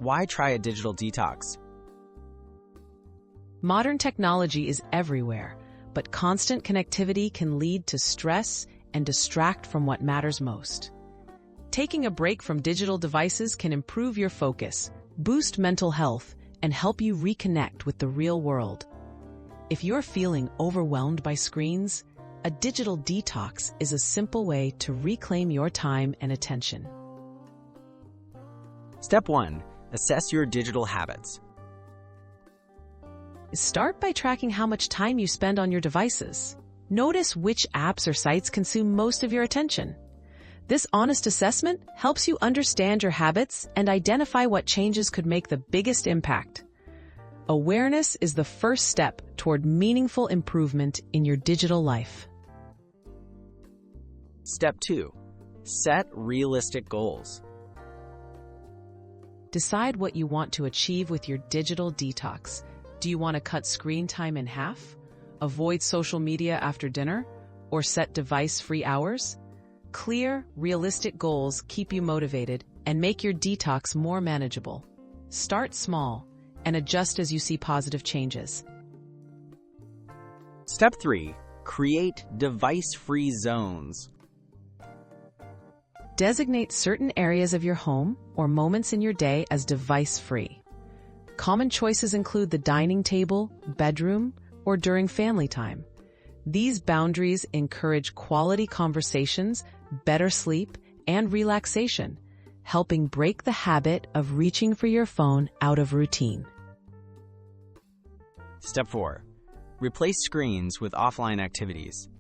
Why try a digital detox? Modern technology is everywhere, but constant connectivity can lead to stress and distract from what matters most. Taking a break from digital devices can improve your focus, boost mental health, and help you reconnect with the real world. If you're feeling overwhelmed by screens, a digital detox is a simple way to reclaim your time and attention. Step 1. Assess your digital habits. Start by tracking how much time you spend on your devices. Notice which apps or sites consume most of your attention. This honest assessment helps you understand your habits and identify what changes could make the biggest impact. Awareness is the first step toward meaningful improvement in your digital life. Step 2. Set realistic goals. Decide what you want to achieve with your digital detox. Do you want to cut screen time in half, avoid social media after dinner, or set device-free hours? Clear, realistic goals keep you motivated and make your detox more manageable. Start small and adjust as you see positive changes. Step 3. Create device-free zones. Designate certain areas of your home or moments in your day as device-free. Common choices include the dining table, bedroom, or during family time. These boundaries encourage quality conversations, better sleep, and relaxation, helping break the habit of reaching for your phone out of routine. Step 4. Replace screens with offline activities.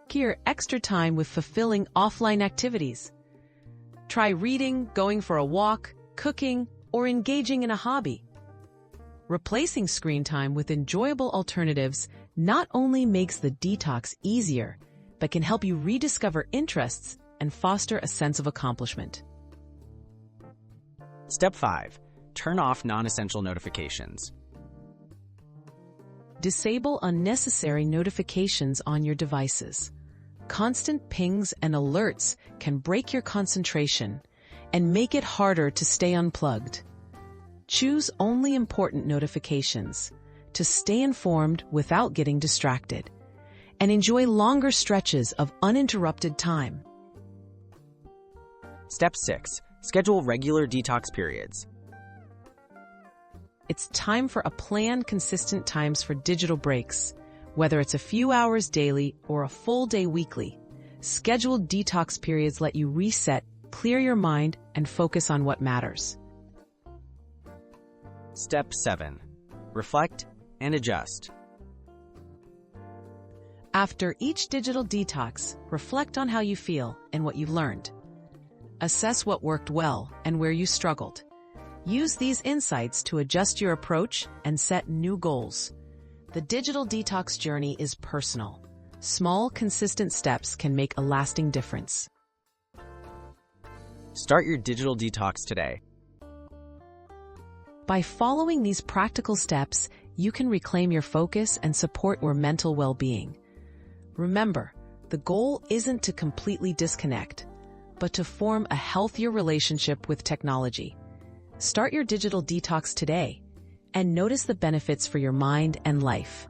Secure extra time with fulfilling offline activities. Try reading, going for a walk, cooking, or engaging in a hobby. Replacing screen time with enjoyable alternatives not only makes the detox easier, but can help you rediscover interests and foster a sense of accomplishment. Step 5. Turn off non-essential notifications. Disable unnecessary notifications on your devices. Constant pings and alerts can break your concentration and make it harder to stay unplugged. Choose only important notifications to stay informed without getting distracted, and enjoy longer stretches of uninterrupted time. Step 6. Schedule regular detox periods. It's time for a planned, consistent times for digital breaks. Whether it's a few hours daily or a full day weekly, scheduled detox periods let you reset, clear your mind, and focus on what matters. Step 7. Reflect and adjust. After each digital detox, reflect on how you feel and what you've learned. Assess what worked well and where you struggled. Use these insights to adjust your approach and set new goals. The digital detox journey is personal. Small, consistent steps can make a lasting difference. Start your digital detox today. By following these practical steps, you can reclaim your focus and support your mental well-being. Remember, the goal isn't to completely disconnect, but to form a healthier relationship with technology. Start your digital detox today and notice the benefits for your mind and life.